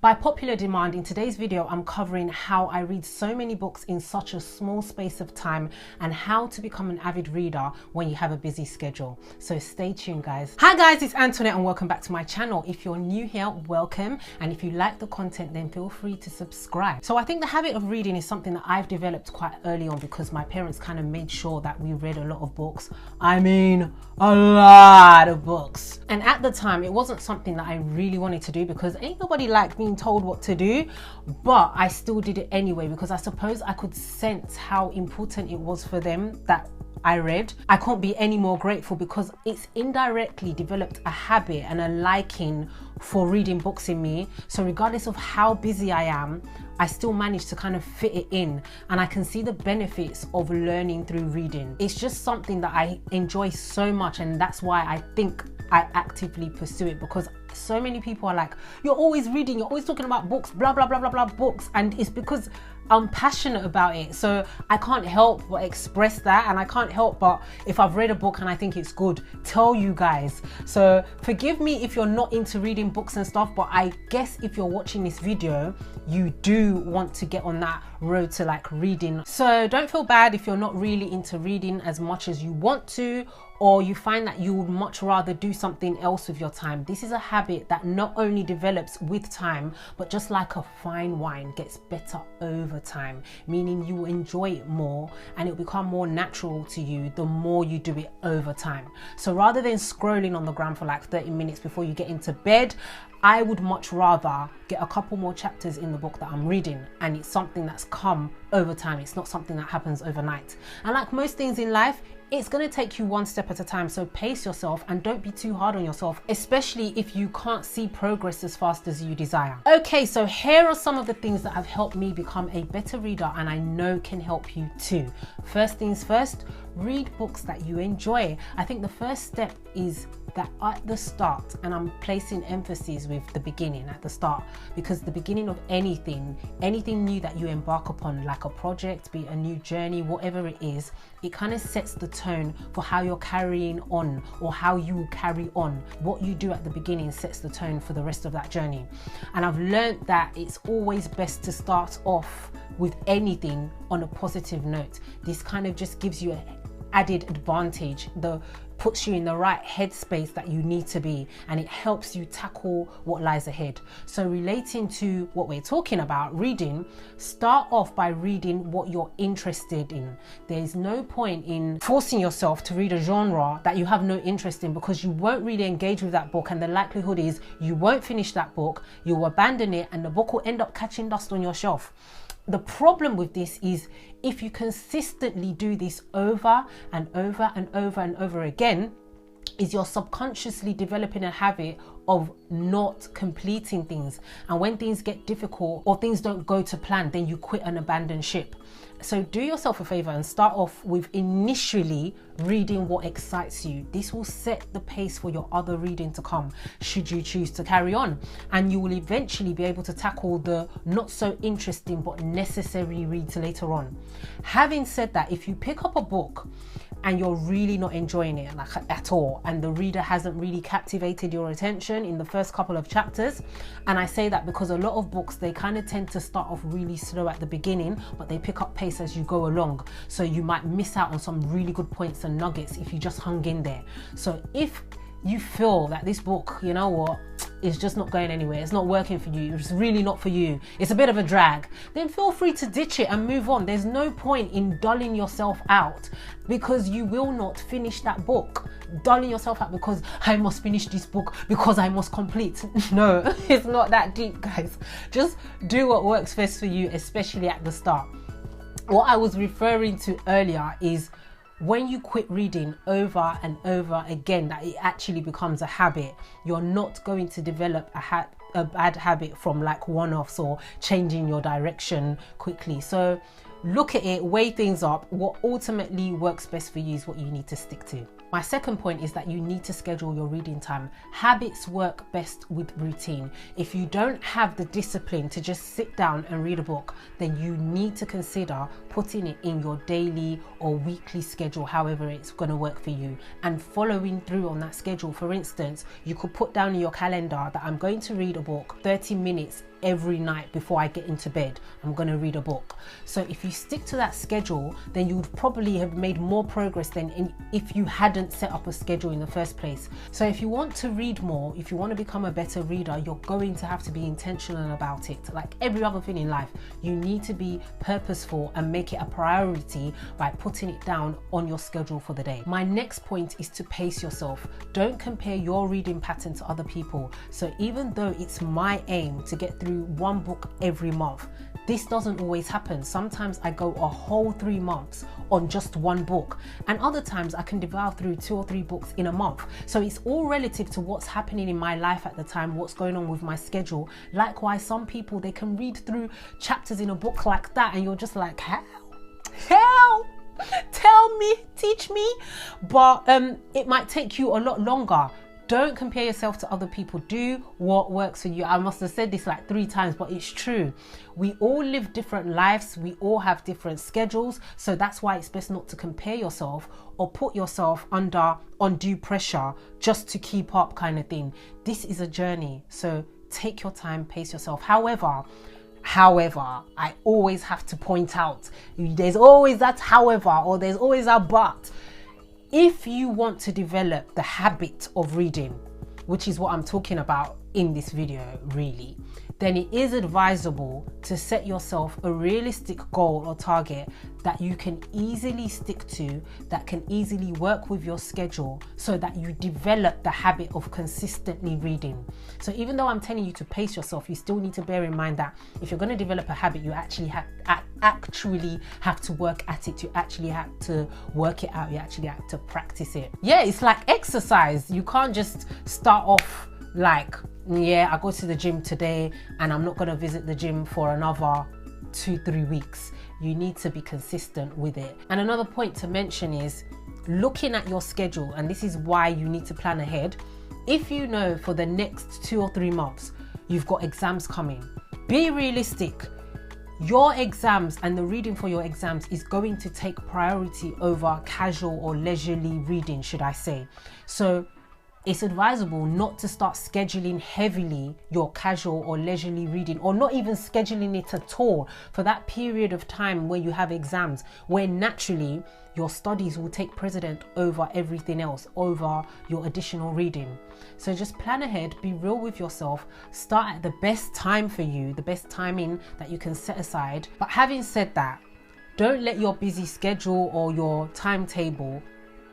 By popular demand, in today's video, I'm covering how I read so many books in such a small space of time and how to become an avid reader when you have a busy schedule. So stay tuned, guys. Hi guys, it's Antoinette and welcome back to my channel. If you're new here, welcome. And if you like the content, then feel free to subscribe. So I think the habit of reading is something that I've developed quite early on because my parents kind of made sure that we read a lot of books. I mean, a lot of books. And at the time, it wasn't something that I really wanted to do because ain't nobody like being told what to do, but I still did it anyway because I suppose I could sense how important it was for them that I read. I can't be any more grateful because it's indirectly developed a habit and a liking for reading books in me. So regardless of how busy I am, I still manage to kind of fit it in, and I can see the benefits of learning through reading. It's just something that I enjoy so much, and that's why I think I actively pursue it, because so many people are like, you're always reading, you're always talking about books, blah blah blah blah blah, books, and it's because I'm passionate about it. So I can't help but express that, and I can't help but, if I've read a book and I think it's good, tell you guys. So forgive me if you're not into reading books and stuff, but I guess if you're watching this video, you do want to get on that road to like reading. So don't feel bad if you're not really into reading as much as you want to, or you find that you would much rather do something else with your time. This is a habit that not only develops with time, but just like a fine wine, gets better over time, meaning you will enjoy it more and it will become more natural to you the more you do it over time. So rather than scrolling on the gram for like 30 minutes before you get into bed, I would much rather get a couple more chapters in the book that I'm reading, and it's something that's come over time. It's not something that happens overnight. And like most things in life, it's going to take you one step at a time. So pace yourself and don't be too hard on yourself, especially if you can't see progress as fast as you desire. Okay, so here are some of the things that have helped me become a better reader, and I know can help you too. First things first, read books that you enjoy. I think the first step is that at the start, and I'm placing emphasis with the beginning at the start, because the beginning of anything new that you embark upon, like a project, be it a new journey, whatever it is, it kind of sets the tone for how you're carrying on, or how you will carry on. What you do at the beginning sets the tone for the rest of that journey. And I've learned that it's always best to start off with anything on a positive note. This kind of just gives you an added advantage, puts you in the right headspace that you need to be, and it helps you tackle what lies ahead. So relating to what we're talking about, reading, start off by reading what you're interested in. There's no point in forcing yourself to read a genre that you have no interest in, because you won't really engage with that book, and the likelihood is you won't finish that book, you'll abandon it, and the book will end up catching dust on your shelf. The problem with this is if you consistently do this over and over and over and over again, is you're subconsciously developing a habit of not completing things. And when things get difficult or things don't go to plan, then you quit and abandon ship. So do yourself a favor and start off with initially reading what excites you. This will set the pace for your other reading to come, should you choose to carry on. And you will eventually be able to tackle the not so interesting but necessary reads later on. Having said that, if you pick up a book and you're really not enjoying it like at all, and the reader hasn't really captivated your attention in the first couple of chapters, and I say that because a lot of books, they kind of tend to start off really slow at the beginning, but they pick up pace as you go along, so you might miss out on some really good points and nuggets if you just hung in there. So if you feel that this book, you know what, it's just not going anywhere, it's not working for you, it's really not for you, it's a bit of a drag, then feel free to ditch it and move on. There's no point in dulling yourself out, because you will not finish that book. Dulling yourself out because I must finish this book, because I must complete. No, it's not that deep, guys. Just do what works best for you, especially at the start. What I was referring to earlier is when you quit reading over and over again, that it actually becomes a habit. You're not going to develop a bad habit from like one-offs or changing your direction quickly. So look at it, weigh things up. What ultimately works best for you is what you need to stick to. My second point is that you need to schedule your reading time. Habits work best with routine. If you don't have the discipline to just sit down and read a book, then you need to consider putting it in your daily or weekly schedule, however it's going to work for you, and following through on that schedule. For instance, you could put down in your calendar that I'm going to read a book 30 minutes every night before I get into bed, I'm going to read a book. So if you stick to that schedule, then you would probably have made more progress than if you hadn't set up a schedule in the first place. So if you want to read more, if you want to become a better reader, you're going to have to be intentional about it. Like every other thing in life, you need to be purposeful and make it a priority by putting it down on your schedule for the day. My next point is to pace yourself. Don't compare your reading pattern to other people. So even though it's my aim to get through one book every month, this doesn't always happen. Sometimes I go a whole 3 months on just one book, and other times I can devour through 2 or 3 books in a month. So it's all relative to what's happening in my life at the time, what's going on with my schedule. Likewise, some people, they can read through chapters in a book like that, and you're just like, how? Tell me, teach me. But it might take you a lot longer. Don't compare yourself to other people. Do what works for you. I must have said this like 3 times, but it's true. We all live different lives. We all have different schedules. So that's why it's best not to compare yourself or put yourself under undue pressure just to keep up kind of thing. This is a journey. So take your time, pace yourself. However, I always have to point out, there's always that however, or there's always a but. If you want to develop the habit of reading, which is what I'm talking about in this video really, then it is advisable to set yourself a realistic goal or target that you can easily stick to, that can easily work with your schedule, so that you develop the habit of consistently reading. So even though I'm telling you to pace yourself, you still need to bear in mind that if you're going to develop a habit, you actually have to work at it. You actually have to work it out. You actually have to practice it. Yeah, it's like exercise. You can't just start off like, yeah, I go to the gym today and I'm not going to visit the gym for another 2-3 weeks. You need to be consistent with it. And another point to mention is looking at your schedule, and this is why you need to plan ahead. If you know for the next 2 or 3 months you've got exams coming, be realistic. Your exams and the reading for your exams is going to take priority over casual or leisurely reading, should I say. So it's advisable not to start scheduling heavily your casual or leisurely reading, or not even scheduling it at all for that period of time where you have exams, where naturally your studies will take precedent over everything else, over your additional reading. So just plan ahead, be real with yourself, start at the best time for you, the best timing that you can set aside. But having said that, don't let your busy schedule or your timetable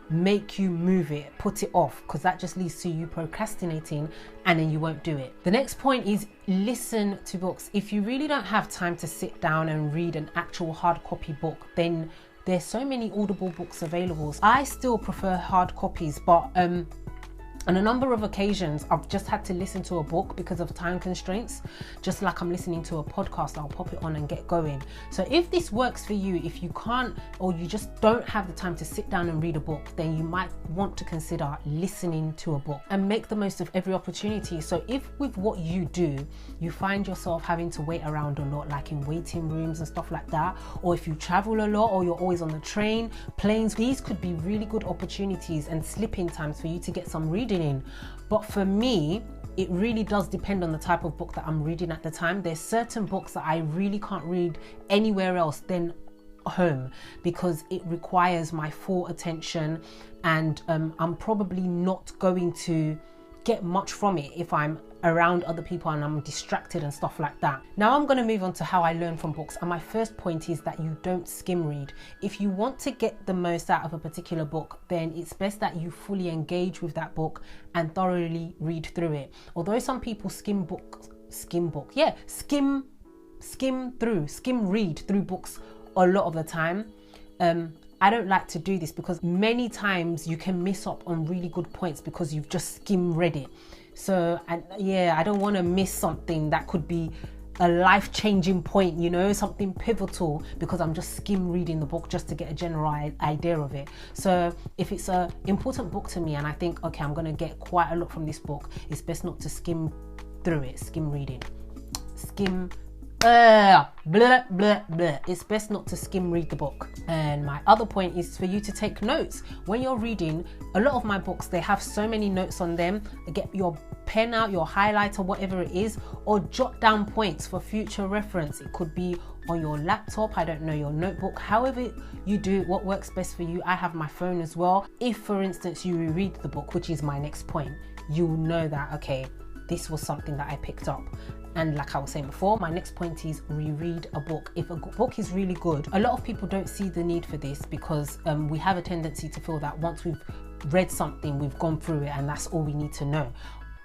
make you move it, put it off, because that just leads to you procrastinating and then you won't do it. The next point is listen to books. If you really don't have time to sit down and read an actual hard copy book, then there's so many Audible books available. I still prefer hard copies, but on a number of occasions, I've just had to listen to a book because of time constraints. Just like I'm listening to a podcast, I'll pop it on and get going. So if this works for you, if you can't, or you just don't have the time to sit down and read a book, then you might want to consider listening to a book and make the most of every opportunity. So if with what you do, you find yourself having to wait around a lot, like in waiting rooms and stuff like that, or if you travel a lot, or you're always on the train, planes, these could be really good opportunities and slip-in times for you to get some reading in. But for me, it really does depend on the type of book that I'm reading at the time. There's certain books that I really can't read anywhere else than home because it requires my full attention, and I'm probably not going to get much from it if I'm around other people and I'm distracted and stuff like that. Now I'm going to move on to how I learn from books, and my first point is that you don't skim read. If you want to get the most out of a particular book, then it's best that you fully engage with that book and thoroughly read through it. Although some people skim read through books a lot of the time, I don't like to do this because many times you can miss up on really good points because you've just skim read it. So, and yeah, I don't want to miss something that could be a life-changing point, you know, something pivotal, because I'm just skim reading the book just to get a general idea of it. So if it's an important book to me and I think, okay, I'm going to get quite a lot from this book, it's best not to skim through it. Skim reading. Skim blah, blah, blah. It's best not to skim read the book. And my other point is for you to take notes. When you're reading, a lot of my books, they have so many notes on them. Get your pen out, your highlighter, whatever it is, or jot down points for future reference. It could be on your laptop, I don't know, your notebook, however you do it, what works best for you. I have my phone as well. If, for instance, you reread the book, which is my next point, you'll know that, okay, this was something that I picked up. And like I was saying before, my next point is reread a book. If a book is really good, a lot of people don't see the need for this because we have a tendency to feel that once we've read something, we've gone through it and that's all we need to know.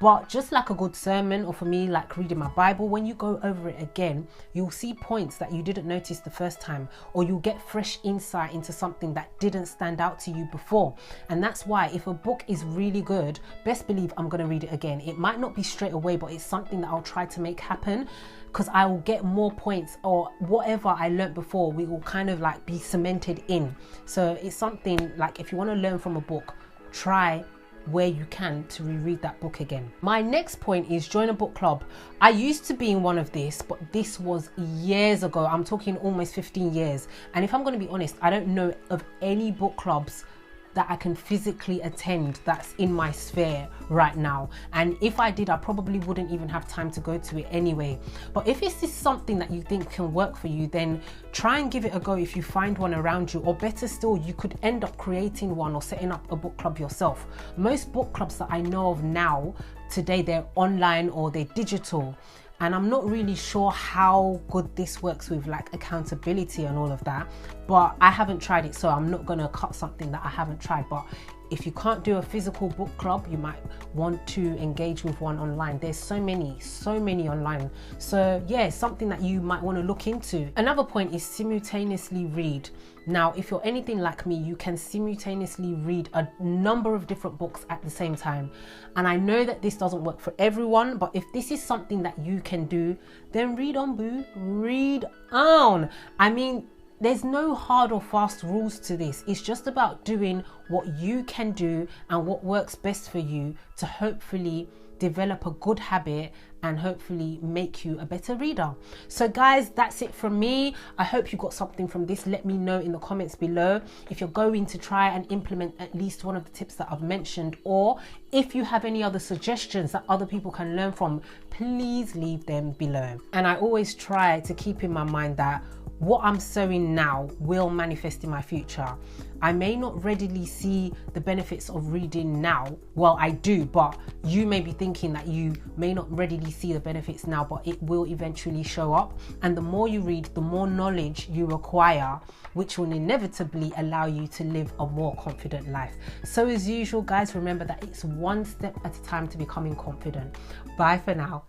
But just like a good sermon, or for me, like reading my Bible, when you go over it again, you'll see points that you didn't notice the first time, or you'll get fresh insight into something that didn't stand out to you before. And that's why if a book is really good, best believe I'm going to read it again. It might not be straight away, but it's something that I'll try to make happen, because I will get more points, or whatever I learned before, we will kind of like be cemented in. So it's something like, if you want to learn from a book, try where you can to reread that book again. My next point is join a book club. I used to be in one of this, but this was years ago. I'm talking almost 15 years. And if I'm going to be honest, I don't know of any book clubs that I can physically attend that's in my sphere right now. And if I did, I probably wouldn't even have time to go to it anyway. But if this is something that you think can work for you, then try and give it a go if you find one around you, or better still, you could end up creating one or setting up a book club yourself. Most book clubs that I know of now, today, they're online or they're digital. And I'm not really sure how good this works with like accountability and all of that, but I haven't tried it, so I'm not gonna cut something that I haven't tried. But if you can't do a physical book club, you might want to engage with one online. There's so many online. So yeah, something that you might want to look into. Another point is simultaneously read. Now, if you're anything like me, you can simultaneously read a number of different books at the same time. And I know that this doesn't work for everyone, but if this is something that you can do, then read on, boo, read on. I mean, there's no hard or fast rules to this. It's just about doing what you can do and what works best for you to hopefully develop a good habit and hopefully make you a better reader. So guys, that's it from me. I hope you got something from this. Let me know in the comments below if you're going to try and implement at least one of the tips that I've mentioned, or if you have any other suggestions that other people can learn from, please leave them below. And I always try to keep in my mind that what I'm sowing now will manifest in my future. I may not readily see the benefits of reading now. Well, I do, but you may be thinking that you may not readily see the benefits now, but it will eventually show up. And the more you read, the more knowledge you acquire, which will inevitably allow you to live a more confident life. So as usual, guys, remember that it's one step at a time to becoming confident. Bye for now.